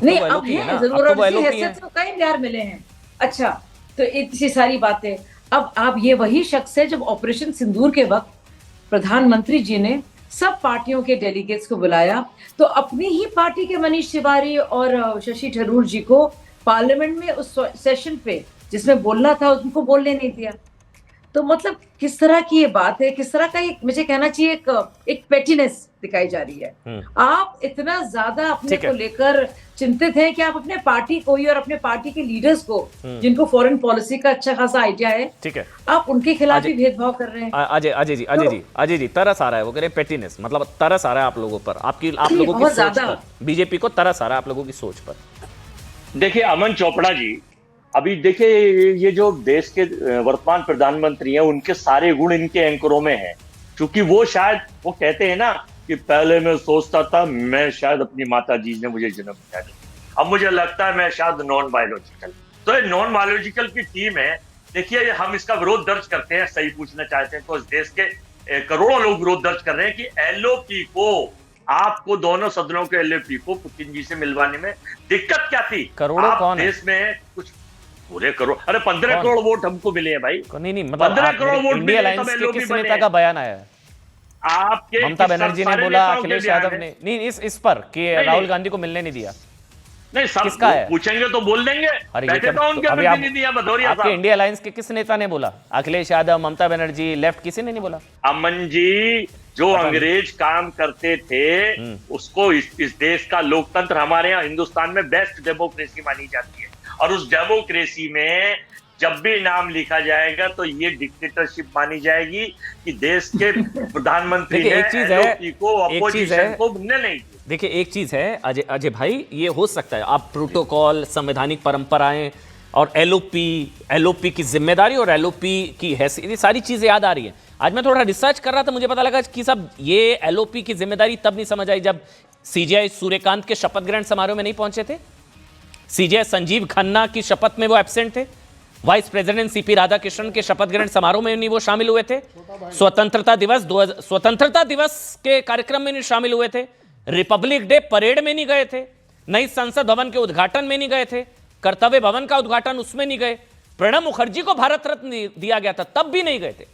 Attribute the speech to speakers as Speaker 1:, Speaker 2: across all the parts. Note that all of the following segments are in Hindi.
Speaker 1: नहीं, अब है जरूरत, हैसियत तो कई बार मिले हैं। अच्छा, तो इतनी सारी बातें, अब आप ये वही शख्स है जब ऑपरेशन सिंदूर के वक्त प्रधानमंत्री जी ने सब पार्टियों के डेलीगेट्स को बुलाया, तो अपनी ही पार्टी के मनीष तिवारी और शशि थरूर जी को पार्लियामेंट में उस सेशन पे जिसमें बोलना था उनको बोलने नहीं दिया। तो मतलब किस तरह की ये बात है, किस तरह का ये मुझे कहना चाहिए एक पेटीनेस दिखाई जा रही है। आप इतना ज्यादा अपने को लेकर चिंतित हैं कि आप अपने पार्टी को ही और अपने पार्टी के लीडर्स को जिनको फॉरेन पॉलिसी का अच्छा खासा आइडिया है, ठीक है, आप उनके खिलाफ ही भेदभाव कर रहे हैं।
Speaker 2: अजय जी तरस आ रहा है, वो कह रहे पेटीनेस, मतलब तरस आ रहा है आप लोगों पर, आप लोगों की सोच पर, बीजेपी को तरस आ रहा है आप लोगों की सोच पर।
Speaker 3: देखिए अमन चोपड़ा जी, अभी देखिए ये जो देश के वर्तमान प्रधानमंत्री हैं उनके सारे गुण इनके एंकरों में हैं, क्योंकि वो शायद वो कहते हैं ना कि पहले मैं सोचता था मैं शायद अपनी माता जी ने मुझे जन्म दिया, अब मुझे लगता है मैं शायद नॉन बायोलॉजिकल। तो ये नॉन बायोलॉजिकल की टीम है। देखिए हम इसका विरोध दर्ज करते हैं, सही पूछना चाहते हैं तो इस देश के करोड़ों लोग विरोध दर्ज कर रहे हैं कि एलओपी को, आपको दोनों सदनों के एलओपी को पुतिन जी से मिलवाने में दिक्कत क्या थी?
Speaker 2: करोड़ों कौन है?
Speaker 3: देश में कुछ पूरे करोड़, अरे 15 करोड़ वोट हमको मिले हैं भाई।
Speaker 2: नहीं, मतलब 15 करोड़ वोट इंडिया अलायंस के किस नेता का बयान आया है?
Speaker 3: आपके
Speaker 2: ममता बनर्जी ने बोला, अखिलेश यादव ने नहीं, इस पर कि राहुल गांधी को मिलने नहीं दिया।
Speaker 3: नहीं, सब किसका है? पूछेंगे तो बोल देंगे।
Speaker 2: अभी आपके इंडिया अलायंस के किस नेता ने बोला? अखिलेश यादव, ममता बनर्जी, लेफ्ट, किसी ने नहीं बोला।
Speaker 3: अमन जी, जो अंग्रेज काम करते थे उसको इस देश का लोकतंत्र हमारे यहाँ हिंदुस्तान में बेस्ट डेमोक्रेसी मानी जाती है, और उस डेमोक्रेसी में जब भी नाम लिखा जाएगा तो ये डिक्टेटरशिप मानी जाएगी कि देश के प्रधानमंत्री ने एलओपी को, अपोजिशन को मिलने नहीं दिया।
Speaker 2: देखिए एक चीज है अजय भाई, ये हो सकता है आप प्रोटोकॉल, संवैधानिक परंपराएं और एलओपी की जिम्मेदारी और एलओपी की हैसियत, ये सारी चीजें याद आ रही है। आज मैं थोड़ा रिसर्च कर रहा था, मुझे पता लगा कि सब ये एलओपी की जिम्मेदारी तब नहीं समझ आई जब सीजेआई सूर्यकांत के शपथ ग्रहण समारोह में नहीं पहुंचे थे। सीजेआई संजीव खन्ना की शपथ में वो एब्सेंट थे। वाइस प्रेसिडेंट सीपी राधाकृष्णन के शपथ ग्रहण समारोह में नहीं वो शामिल हुए थे। स्वतंत्रता दिवस के कार्यक्रम में नहीं शामिल हुए थे। रिपब्लिक डे परेड में नहीं गए थे। नई संसद भवन के उद्घाटन में नहीं गए थे। कर्तव्य भवन का उद्घाटन उसमें नहीं गए। प्रणब मुखर्जी को भारत रत्न दिया गया था, तब भी नहीं गए थे।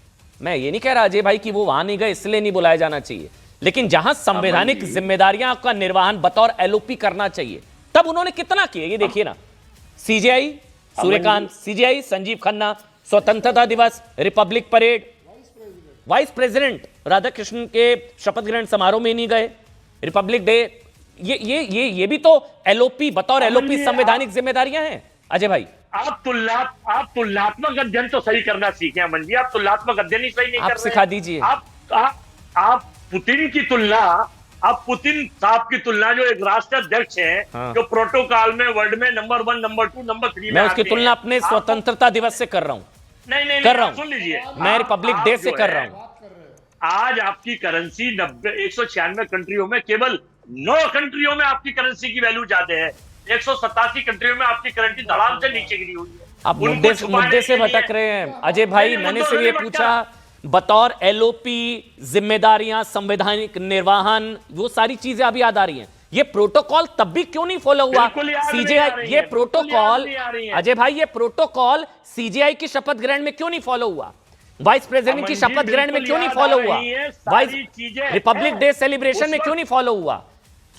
Speaker 2: मैं ये नहीं कह रहा अजय भाई कि वो वहां नहीं गए इसलिए नहीं बुलाया जाना चाहिए, लेकिन जहां संवैधानिक जिम्मेदारियां का निर्वहन बतौर एलओपी करना चाहिए, तब उन्होंने कितना किया ये देखिए ना। सीजेआई सूर्यकांत, सीजेआई संजीव खन्ना, स्वतंत्रता दिवस, Republic parade, vice president Radhakrishnan के शपथ ग्रहण समारोह में नहीं गए, रिपब्लिक डे, ये भी तो एलओपी, बतौर एलओपी संवैधानिक जिम्मेदारियां हैं अजय भाई।
Speaker 3: आप तुलनात्मक अध्ययन तो सही करना सीखें अमन जी, आप तुलनात्मक अध्ययन ही सही नहीं कर रहे।
Speaker 2: आप सिखा दीजिए।
Speaker 3: आप पुतिन की तुलना, आप पुतिन साहब की तुलना जो एक राष्ट्राध्यक्ष हैं, हाँ, जो प्रोटोकॉल में वर्ल्ड में नंबर 1, नंबर 2, नंबर 3
Speaker 2: मैं उसकी तुलना अपने स्वतंत्रता दिवस से कर रहा हूं।
Speaker 3: नहीं
Speaker 2: कर रहा हूं,
Speaker 3: सुन लीजिए,
Speaker 2: मैं रिपब्लिक डे से कर रहा हूं।
Speaker 3: आज आपकी करेंसी 196 कंट्रियों में, केवल 9 कंट्रियों में आपकी करेंसी की वैल्यू ज्यादा है। 187 कंट्रियों में आपकी करेंसी धड़ाम से नीचे गिरी हुई है।
Speaker 2: आप मुद्दे से भटक रहे हैं अजय भाई। मैंने सिर्फ ये पूछा बतौर एलओपी जिम्मेदारियां, संवैधानिक निर्वहन, वो सारी चीजें अभी याद आ रही हैं। ये प्रोटोकॉल तब भी क्यों नहीं फॉलो हुआ? सीजेआई, ये प्रोटोकॉल अजय भाई, ये प्रोटोकॉल सीजेआई की शपथ ग्रहण में क्यों नहीं फॉलो हुआ? वाइस प्रेसिडेंट की शपथ ग्रहण में क्यों नहीं फॉलो हुआ? रिपब्लिक डे सेलिब्रेशन में क्यों नहीं फॉलो हुआ?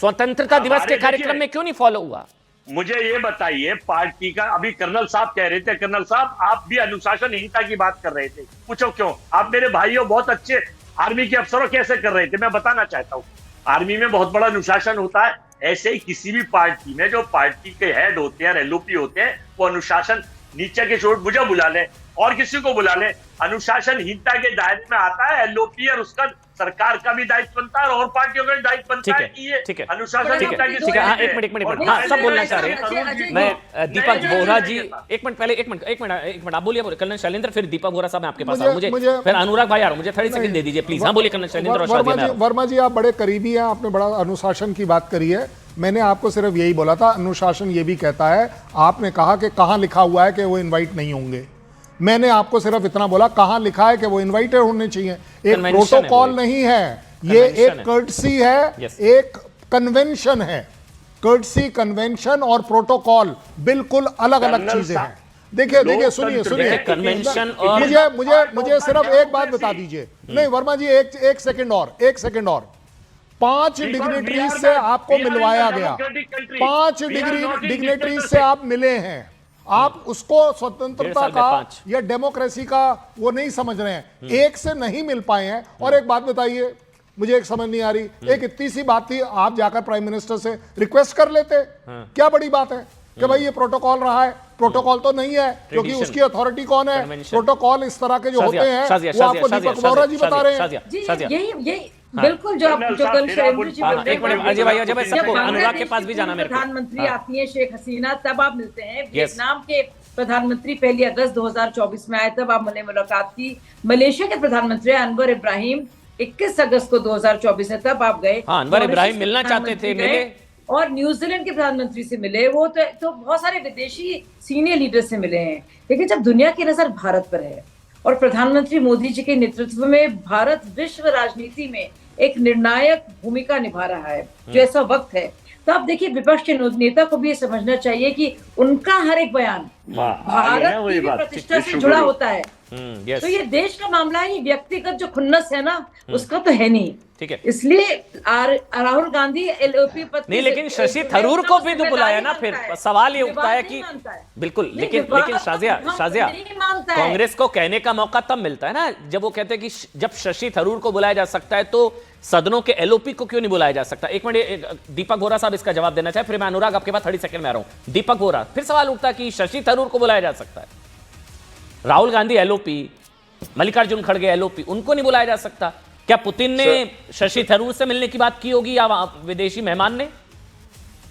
Speaker 2: स्वतंत्रता दिवस के कार्यक्रम में क्यों नहीं फॉलो हुआ?
Speaker 3: मुझे ये बताइए, पार्टी का अभी कर्नल साहब कह रहे थे, कर्नल साहब आप भी अनुशासनहीनता की बात कर रहे थे, पूछो क्यों? आप मेरे भाइयों बहुत अच्छे आर्मी के अफसरों कैसे कर रहे थे, मैं बताना चाहता हूँ। आर्मी में बहुत बड़ा अनुशासन होता है, ऐसे ही किसी भी पार्टी में जो पार्टी के हेड होते हैं, एलओपी होते हैं, वो अनुशासन नीचे के छोड़, मुझे बुला ले और किसी को बुला ले, अनुशासनहीनता के दायरे में आता है एलओपी, और उसका सरकार का भी दायित्व बनता है और पार्टियों का भी दायित्व बनता है कि ये अनुशासनहीनता की।
Speaker 2: ठीक है, हाँ, एक मिनट, हाँ, सब बोलना चाह रहे हैं। मैं दीपक बोहरा जी, एक मिनट आप बोलिए। कर्नल शैलेंद्र, फिर दीपक बोहरा साहब, मैं आपके पास आऊं, मुझे फिर अनुराग भाई आ रहा हूं, मुझे 30 सेकंड दे दीजिए प्लीज। हाँ बोलिए कर्नल शैलेंद्र।
Speaker 4: वर्मा जी, आप बड़े करीबी हैं, आपने बड़ा अनुशासन की बात करी है। मैंने आपको सिर्फ यही बोला था, अनुशासन ये भी कहता है, आपने कहा कि कहां लिखा हुआ है कि वो इन्वाइट नहीं होंगे। मैंने आपको सिर्फ इतना बोला, कहां लिखा है कि वो इन्वाइटेड होने चाहिए। एक प्रोटोकॉल नहीं है ये, एक कर्टसी है, एक कन्वेंशन है। कर्टसी, कन्वेंशन और प्रोटोकॉल बिल्कुल अलग अलग
Speaker 3: कर्नल
Speaker 4: चीजें
Speaker 3: साहब,
Speaker 4: हैं। देखिए देखिए, सुनिए
Speaker 3: लोकतंत्र
Speaker 4: सुनिए,
Speaker 3: देखिए,
Speaker 2: कन्वेंशन और
Speaker 4: मुझे सिर्फ एक बात बता दीजिए। नहीं वर्मा जी, एक सेकंड और 5 डिग्नेटरीज से आपको मिलवाया गया, 5 डिग्नेटरीज से आप मिले हैं, आप उसको स्वतंत्रता
Speaker 2: 1.5 साल में
Speaker 4: का
Speaker 2: 5
Speaker 4: या डेमोक्रेसी का वो नहीं समझ रहे हैं, एक से नहीं मिल पाए हैं। और एक बात बताइए, मुझे एक समझ नहीं आ रही, एक इतनी सी बात थी, आप जाकर प्राइम मिनिस्टर से रिक्वेस्ट कर लेते, क्या बड़ी बात है कि भाई ये प्रोटोकॉल रहा है। प्रोटोकॉल तो नहीं है, क्योंकि
Speaker 2: Tradition.
Speaker 4: उसकी अथॉरिटी कौन है?
Speaker 2: Convention.
Speaker 4: प्रोटोकॉल इस तरह के जो होते हैं
Speaker 2: शाजिया,
Speaker 4: वो आपको दीपक बोहरा जी बता रहे हैं।
Speaker 1: जी
Speaker 2: शाजिया।
Speaker 1: यही बिल्कुल जो आप
Speaker 3: कर्नल
Speaker 1: जो
Speaker 3: साहब,
Speaker 1: कल
Speaker 3: फिर
Speaker 1: शैलेंद्र
Speaker 3: आप
Speaker 1: जी
Speaker 2: हाँ,
Speaker 1: बोल रहे
Speaker 2: एक मिनट,
Speaker 1: हैं,
Speaker 2: अजय भाई, अजय भाई,
Speaker 1: जब
Speaker 2: सबको,
Speaker 1: बांग्लादेश
Speaker 2: अनुराग के पास भी जाना मेरे को।
Speaker 1: प्रधानमंत्री आती है शेख हसीना, तब आप मिलते हैं।
Speaker 2: Yes.
Speaker 1: वियतनाम के प्रधानमंत्री 1 अगस्त 2024 में आए, तब आप मुलाकात की। मलेशिया के प्रधानमंत्री अनवर इब्राहिम 21 अगस्त को 2024 है, तब आप गए।
Speaker 2: हाँ, अनवर
Speaker 1: मॉरिशस
Speaker 2: इब्राहिम
Speaker 1: के
Speaker 2: मिलना चाहते थे,
Speaker 1: प्रधानमंत्री गए
Speaker 2: मिले।
Speaker 1: और न्यूजीलैंड के प्रधानमंत्री से मिले। वो तो बहुत सारे विदेशी सीनियर लीडर से मिले हैं। लेकिन जब दुनिया की नजर भारत पर है और प्रधानमंत्री मोदी जी के नेतृत्व में भारत विश्व राजनीति में एक निर्णायक भूमिका निभा रहा है, जो ऐसा वक्त है, तो आप देखिए विपक्ष के नेता को भी ये समझना चाहिए कि उनका हर एक बयान भारत की भी प्रतिष्ठा से जुड़ा होता है।
Speaker 2: यस,
Speaker 1: तो ये देश का मामला है, ये व्यक्तिगत जो खुन्नस है ना, उसका तो है नहीं।
Speaker 2: ठीक है।
Speaker 1: इसलिए राहुल गांधी एलओपी पद
Speaker 2: नहीं, लेकिन शशि थरूर को भी तो बुलाया ना। फिर सवाल ये उठता है कि बिल्कुल, लेकिन शाजिया, कांग्रेस को कहने का मौका तब मिलता है ना जब वो कहते हैं कि जब शशि थरूर को बुलाया जा सकता है तो सदनों के एलओपी को क्यों नहीं बुलाया जा सकता। एक मिनट, दीपक बोहरा साहब इसका जवाब देना चाहे, फिर मैं अनुराग आपके पास 30 सेकंड में आ रहा हूं। दीपक बोहरा, फिर सवाल उठता है कि शशि थरूर को बुलाया जा सकता है, राहुल गांधी एलओपी, मल्लिकार्जुन खड़गे एलओपी, उनको नहीं बुलाया जा सकता। क्या पुतिन ने शशि थरूर से मिलने की बात की होगी या विदेशी मेहमान ने?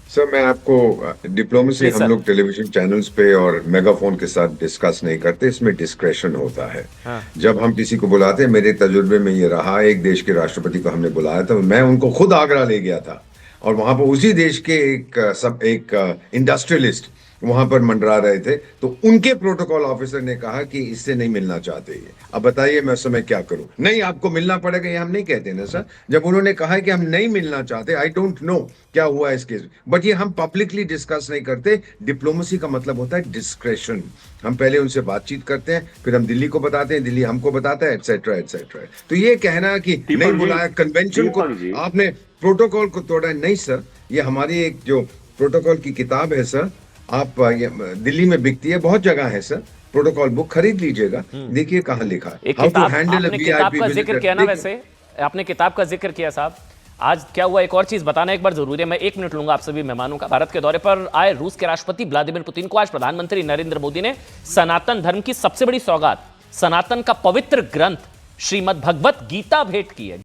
Speaker 5: सर मैं आपको डिप्लोमेसी हम लोग टेलीविजन चैनल्स पे और मेगाफोन के साथ डिस्कस नहीं करते, इसमें डिस्क्रेशन होता है। हाँ। जब हम किसी को बुलाते हैं, मेरे तजुर्बे में ये रहा, एक देश के राष्ट्रपति को हमने बुलाया था, मैं उनको खुद आगरा ले गया था और वहां पर उसी देश के एक इंडस्ट्रियलिस्ट वहां पर मंडरा रहे थे, तो उनके प्रोटोकॉल ऑफिसर ने कहा कि इससे नहीं मिलना चाहते ये। अब बताइए मैं उस समय क्या करूं? नहीं, आपको मिलना पड़ेगा, ये हम नहीं कहते ना सर। जब उन्होंने कहा है कि हम नहीं मिलना चाहते, आई डोंट नो क्या हुआ इस केस, बट ये हम पब्लिकली डिस्कस नहीं करते। डिप्लोमेसी का मतलब होता है डिस्क्रेशन। हम पहले उनसे बातचीत करते हैं, फिर हम दिल्ली को बताते हैं, दिल्ली हमको बताता है, एटसेट्रा एटसेट्रा। तो ये कहना कि नहीं बुलाया, कन्वेंशन को आपने, प्रोटोकॉल को तोड़ा, नहीं सर, ये हमारी एक जो प्रोटोकॉल की किताब है सर, आप दिल्ली में बिकती है, बहुत जगह है सर, प्रोटोकॉल बुक खरीद लीजिएगा, देखिए कहां लिखा है।
Speaker 2: एक किताब, आपने किताब का जिक्र किया ना, वैसे आपने किताब का जिक्र किया साहब, आज क्या हुआ एक और चीज बताना एक बार जरूरी है। मैं 1 मिनट लूंगा आप सभी मेहमानों का। भारत के दौरे पर आए रूस के राष्ट्रपति व्लादिमीर पुतिन को आज प्रधानमंत्री नरेंद्र मोदी ने सनातन धर्म की सबसे बड़ी सौगात, सनातन का पवित्र ग्रंथ श्रीमद् भगवत गीता भेंट की है।